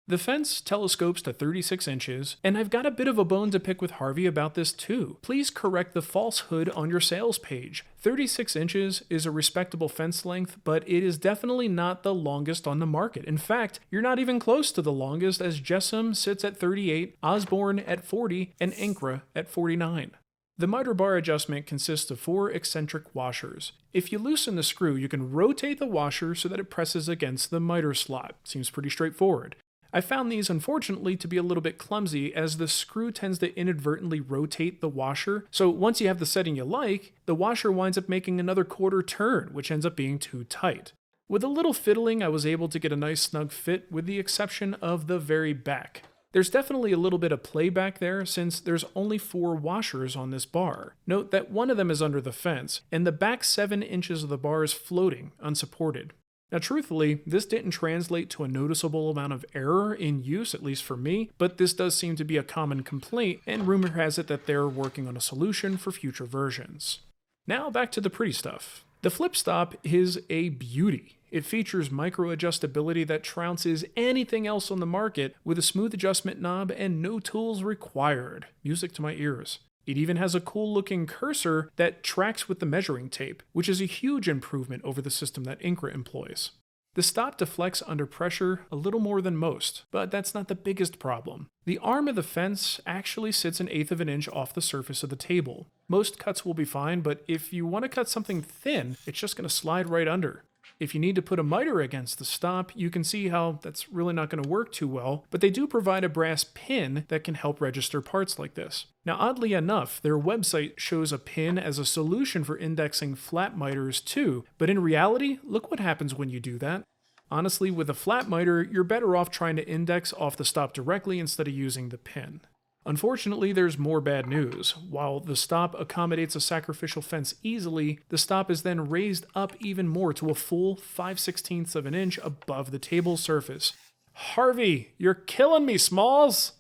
The fence telescopes to 36 inches, and I've got a bit of a bone to pick with Harvey about this too. Please correct the falsehood on your sales page. 36 inches is a respectable fence length, but it is definitely not the longest on the market. In fact, you're not even close to the longest, as Jessam sits at 38, Osborne at 40, and Incra at 49. The miter bar adjustment consists of 4 eccentric washers. If you loosen the screw, you can rotate the washer so that it presses against the miter slot. Seems pretty straightforward. I found these, unfortunately, to be a little bit clumsy, as the screw tends to inadvertently rotate the washer. So once you have the setting you like, the washer winds up making another quarter turn, which ends up being too tight. With a little fiddling, I was able to get a nice snug fit, with the exception of the very back. There's definitely a little bit of playback there, since there's only 4 washers on this bar. Note that one of them is under the fence, and the back 7 inches of the bar is floating, unsupported. Now truthfully, this didn't translate to a noticeable amount of error in use, at least for me, but this does seem to be a common complaint, and rumor has it that they're working on a solution for future versions. Now back to the pretty stuff. The flip stop is a beauty. It features micro adjustability that trounces anything else on the market, with a smooth adjustment knob and no tools required. Music to my ears. It even has a cool looking cursor that tracks with the measuring tape, which is a huge improvement over the system that Incra employs. The stop deflects under pressure a little more than most, but that's not the biggest problem. The arm of the fence actually sits 1/8 of an inch off the surface of the table. Most cuts will be fine, but if you want to cut something thin, it's just going to slide right under. If you need to put a miter against the stop, you can see how that's really not going to work too well, but they do provide a brass pin that can help register parts like this. Now, oddly enough, their website shows a pin as a solution for indexing flat miters too, but in reality, look what happens when you do that. Honestly, with a flat miter, you're better off trying to index off the stop directly instead of using the pin. Unfortunately, there's more bad news. While the stop accommodates a sacrificial fence easily, the stop is then raised up even more to a full 5/16 of an inch above the table surface. Harvey, you're killing me, Smalls!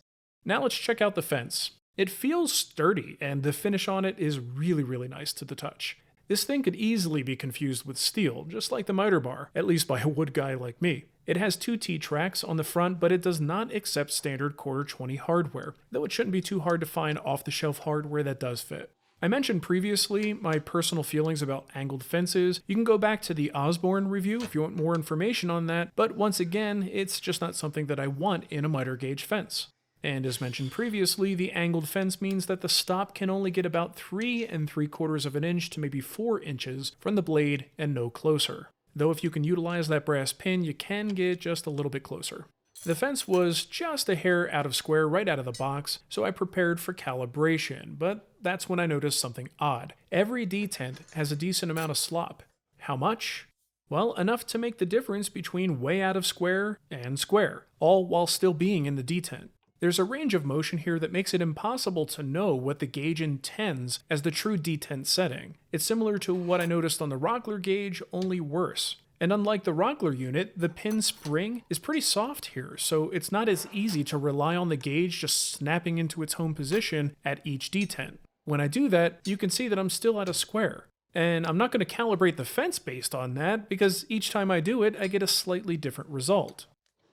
Now let's check out the fence. It feels sturdy, and the finish on it is really nice to the touch. This thing could easily be confused with steel, just like the miter bar, at least by a wood guy like me. It has 2 T-tracks on the front, but it does not accept standard quarter 20 hardware, though it shouldn't be too hard to find off-the-shelf hardware that does fit. I mentioned previously my personal feelings about angled fences. You can go back to the Osborne review if you want more information on that, but once again, it's just not something that I want in a miter gauge fence. And as mentioned previously, the angled fence means that the stop can only get about 3 3/4 of an inch to maybe 4 inches from the blade and no closer. Though if you can utilize that brass pin, you can get just a little bit closer. The fence was just a hair out of square right out of the box, so I prepared for calibration, but that's when I noticed something odd. Every detent has a decent amount of slop. How much? Well, enough to make the difference between way out of square and square, all while still being in the detent. There's a range of motion here that makes it impossible to know what the gauge intends as the true detent setting. It's similar to what I noticed on the Rockler gauge, only worse. And unlike the Rockler unit, the pin spring is pretty soft here, so it's not as easy to rely on the gauge just snapping into its home position at each detent. When I do that, you can see that I'm still at a square. And I'm not going to calibrate the fence based on that, because each time I do it, I get a slightly different result.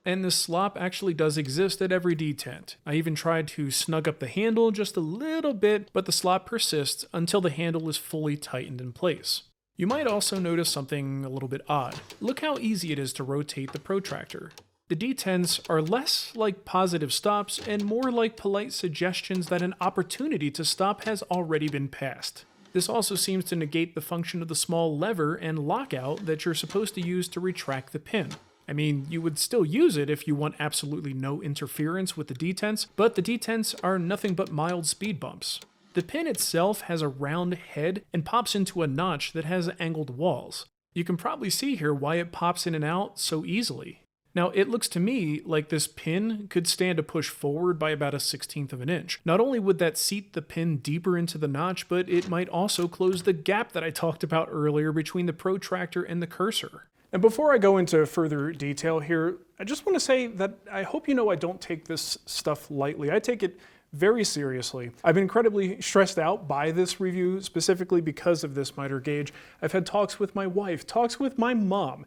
And the slop actually does exist at every detent. I even tried to snug up the handle just a little bit, but the slop persists until the handle is fully tightened in place. You might also notice something a little bit odd. Look how easy it is to rotate the protractor. The detents are less like positive stops and more like polite suggestions that an opportunity to stop has already been passed. This also seems to negate the function of the small lever and lockout that you're supposed to use to retract the pin. I mean, you would still use it if you want absolutely no interference with the detents, but the detents are nothing but mild speed bumps. The pin itself has a round head and pops into a notch that has angled walls. You can probably see here why it pops in and out so easily. Now, it looks to me like this pin could stand a push forward by about 1/16 of an inch. Not only would that seat the pin deeper into the notch, but it might also close the gap that I talked about earlier between the protractor and the cursor. And before I go into further detail here, I just want to say that I hope you know I don't take this stuff lightly. I take it very seriously. I've been incredibly stressed out by this review, specifically because of this miter gauge. I've had talks with my wife, talks with my mom,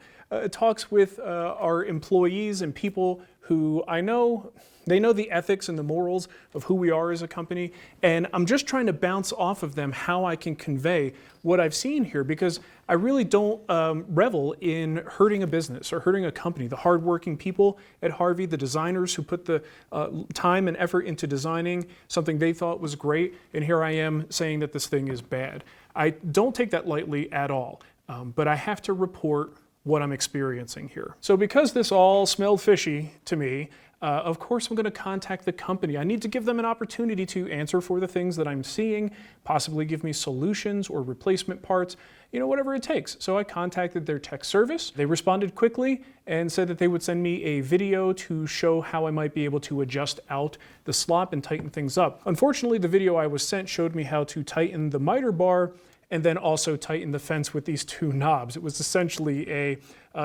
talks with our employees and people who I know, they know the ethics and the morals of who we are as a company, and I'm just trying to bounce off of them how I can convey what I've seen here, because I really don't revel in hurting a business or hurting a company. The hardworking people at Harvey, the designers who put the time and effort into designing something they thought was great, and here I am saying that this thing is bad. I don't take that lightly at all, but I have to report what I'm experiencing here. So because this all smelled fishy to me, of course I'm going to contact the company. I need to give them an opportunity to answer for the things that I'm seeing, possibly give me solutions or replacement parts, whatever it takes. So I contacted their tech service. They responded quickly and said that they would send me a video to show how I might be able to adjust out the slop and tighten things up. Unfortunately, the video I was sent showed me how to tighten the miter bar and then also tighten the fence with these 2 knobs. It was essentially a,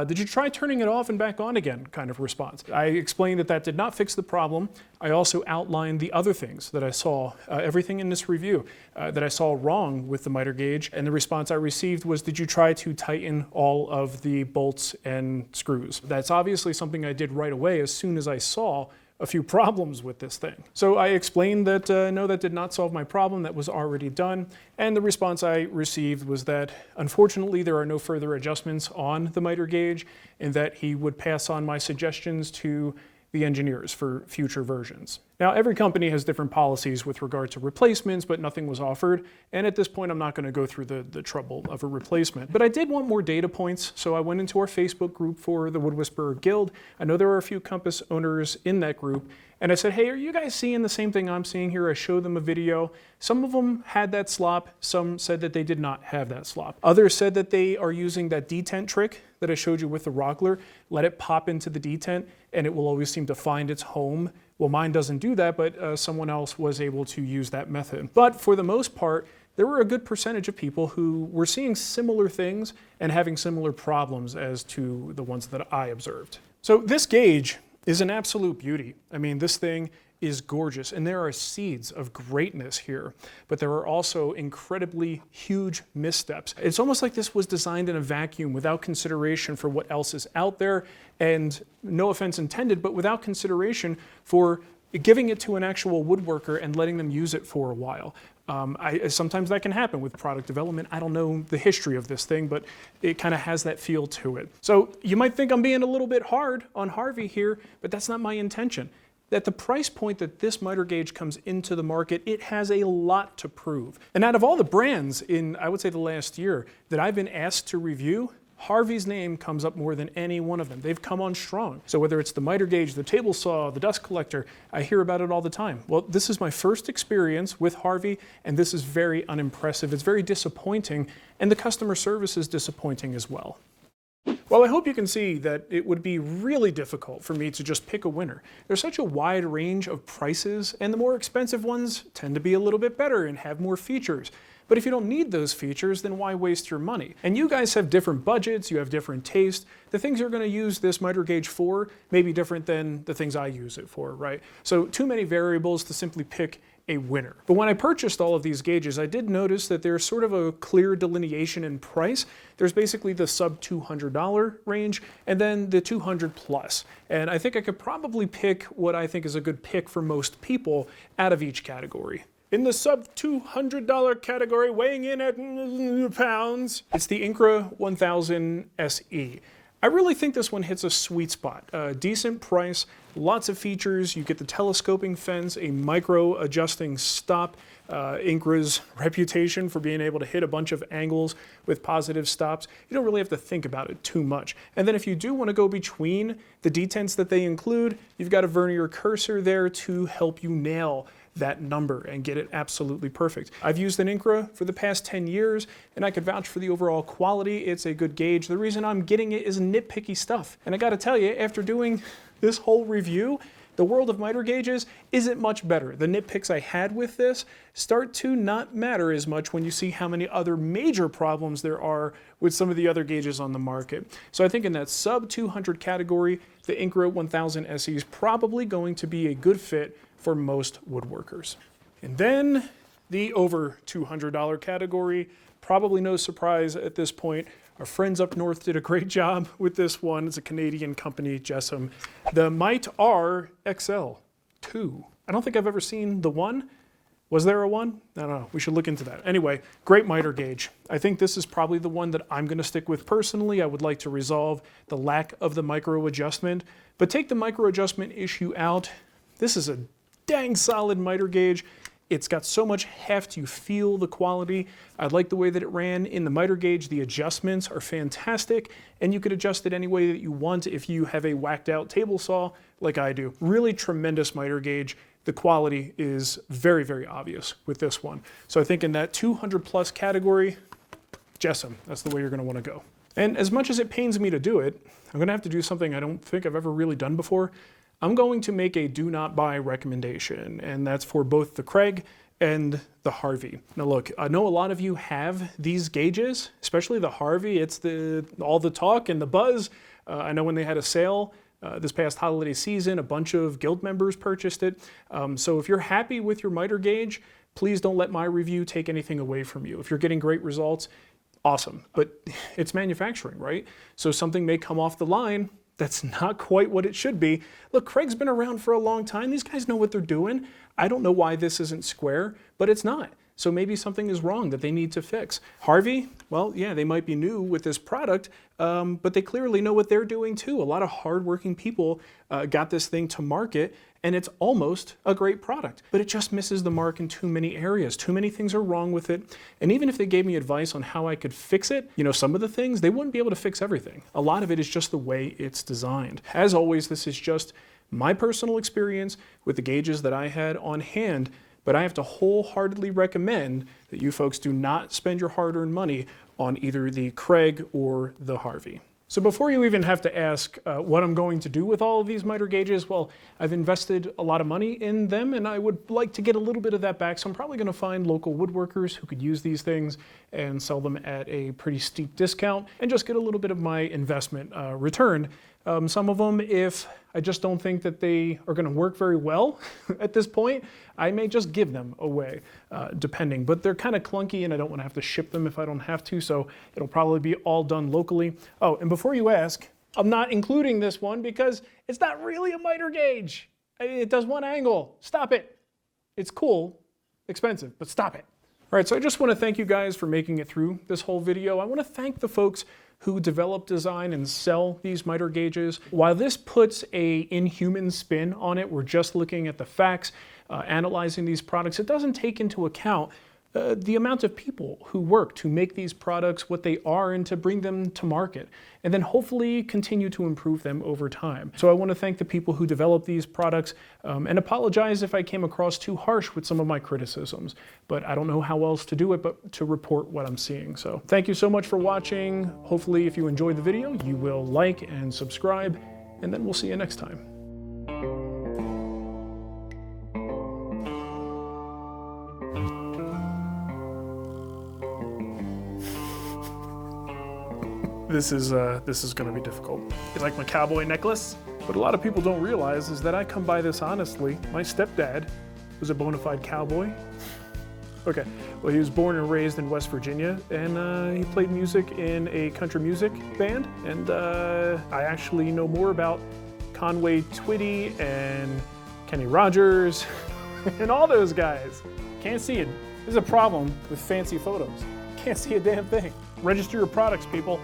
did you try turning it off and back on again kind of response. I explained that that did not fix the problem. I also outlined the other things that I saw, everything in this review that I saw wrong with the miter gauge, and the response I received was, did you try to tighten all of the bolts and screws? That's obviously something I did right away as soon as I saw a few problems with this thing. So I explained that no, that did not solve my problem, that was already done, and the response I received was that unfortunately there are no further adjustments on the miter gauge, and that he would pass on my suggestions to the engineers for future versions. Now, every company has different policies with regard to replacements, but nothing was offered. And at this point, I'm not going to go through the trouble of a replacement. But I did want more data points, so I went into our Facebook group for the Wood Whisperer Guild. I know there are a few Compass owners in that group, And I said, hey, are you guys seeing the same thing I'm seeing here? I showed them a video. Some of them had that slop. Some said that they did not have that slop. Others said that they are using that detent trick that I showed you with the Rockler. Let it pop into the detent and it will always seem to find its home. Well, mine doesn't do that, but someone else was able to use that method. But for the most part, there were a good percentage of people who were seeing similar things and having similar problems as to the ones that I observed. So this gauge is an absolute beauty. I mean, this thing is gorgeous, and there are seeds of greatness here, but there are also incredibly huge missteps. It's almost like this was designed in a vacuum without consideration for what else is out there, and no offense intended, but without consideration for giving it to an actual woodworker and letting them use it for a while. Sometimes that can happen with product development. I don't know the history of this thing, but it kind of has that feel to it. So you might think I'm being a little bit hard on Harvey here, but that's not my intention. At the price point that this miter gauge comes into the market, it has a lot to prove. And out of all the brands in, I would say, the last year that I've been asked to review, Harvey's name comes up more than any one of them. They've come on strong. So whether it's the miter gauge, the table saw, the dust collector, I hear about it all the time. Well, this is my first experience with Harvey, and this is very unimpressive. It's very disappointing, and the customer service is disappointing as well. Well, I hope you can see that it would be really difficult for me to just pick a winner. There's such a wide range of prices, and the more expensive ones tend to be a little bit better and have more features. But if you don't need those features, then why waste your money? And you guys have different budgets, you have different tastes. The things you're going to use this miter gauge for may be different than the things I use it for, right? So too many variables to simply pick a winner. But when I purchased all of these gauges, I did notice that there's sort of a clear delineation in price. There's basically the sub $200 range and then the 200 plus. And I think I could probably pick what I think is a good pick for most people out of each category. In the sub $200 category, weighing in at pounds, it's the Incra 1000 SE. I really think this one hits a sweet spot. Decent price, lots of features. You get the telescoping fence, a micro adjusting stop, Incra's reputation for being able to hit a bunch of angles with positive stops. You don't really have to think about it too much. And then if you do want to go between the detents that they include, you've got a vernier cursor there to help you nail that number and get it absolutely perfect. I've used an Incra for the past 10 years and I could vouch for the overall quality. It's a good gauge. The reason I'm getting it is nitpicky stuff. And I gotta tell you, after doing this whole review, the world of miter gauges isn't much better. The nitpicks I had with this start to not matter as much when you see how many other major problems there are with some of the other gauges on the market. So I think in that sub 200 category, the Incra 1000 SE is probably going to be a good fit for most woodworkers. And then the over $200 category, probably no surprise at this point. Our friends up north did a great job with this one. It's a Canadian company, Jessam. The Mite R XL2. I don't think I've ever seen the one. Was there a one? I don't know. We should look into that. Anyway, great miter gauge. I think this is probably the one that I'm going to stick with personally. I would like to resolve the lack of the micro adjustment. But take the micro adjustment issue out. This is a dang solid miter gauge. It's got so much heft, you feel the quality. I like the way that it ran in the miter gauge. The adjustments are fantastic, and you could adjust it any way that you want if you have a whacked out table saw like I do. Really tremendous miter gauge. The quality is very, very obvious with this one. So I think in that 200 plus category, Jessam, that's the way you're gonna wanna go. And as much as it pains me to do it, I'm gonna have to do something I don't think I've ever really done before. I'm going to make a do not buy recommendation, and that's for both the Kreg and the Harvey. Now look, I know a lot of you have these gauges, especially the Harvey. It's all the talk and the buzz. I know when they had a sale this past holiday season, a bunch of guild members purchased it. So if you're happy with your miter gauge, please don't let my review take anything away from you. If you're getting great results, awesome. But it's manufacturing, right? So something may come off the line that's not quite what it should be. Look, Craig's been around for a long time. These guys know what they're doing. I don't know why this isn't square, but it's not. So maybe something is wrong that they need to fix. Harvey, well, yeah, they might be new with this product, but they clearly know what they're doing too. A lot of hardworking people got this thing to market, and it's almost a great product, but it just misses the mark in too many areas. Too many things are wrong with it. And even if they gave me advice on how I could fix it, you know, some of the things, they wouldn't be able to fix everything. A lot of it is just the way it's designed. As always, this is just my personal experience with the gauges that I had on hand, but I have to wholeheartedly recommend that you folks do not spend your hard-earned money on either the Craig or the Harvey. So before you even have to ask what I'm going to do with all of these miter gauges, well, I've invested a lot of money in them and I would like to get a little bit of that back. So I'm probably going to find local woodworkers who could use these things and sell them at a pretty steep discount and just get a little bit of my investment returned. Some of them, if I just don't think that they are going to work very well at this point, I may just give them away, depending. But they're kind of clunky and I don't want to have to ship them if I don't have to, so it'll probably be all done locally. Oh, and before you ask, I'm not including this one because it's not really a miter gauge. It does one angle. Stop it. It's cool, expensive, but stop it. All right, so I just want to thank you guys for making it through this whole video. I want to thank the folks who develop, design, and sell these miter gauges. While this puts a inhuman spin on it, we're just looking at the facts, analyzing these products, it doesn't take into account the amount of people who work to make these products what they are and to bring them to market, and then hopefully continue to improve them over time. So I want to thank the people who develop these products and apologize if I came across too harsh with some of my criticisms, but I don't know how else to do it but to report what I'm seeing. So thank you so much for watching. Hopefully if you enjoyed the video, you will like and subscribe, and then we'll see you next time. This is going to be difficult. You like my cowboy necklace? What a lot of people don't realize is that I come by this honestly. My stepdad was a bona fide cowboy. Okay, well, he was born and raised in West Virginia, and he played music in a country music band. And I actually know more about Conway Twitty and Kenny Rogers and all those guys. Can't see it. There's a problem with fancy photos. Can't see a damn thing. Register your products, people.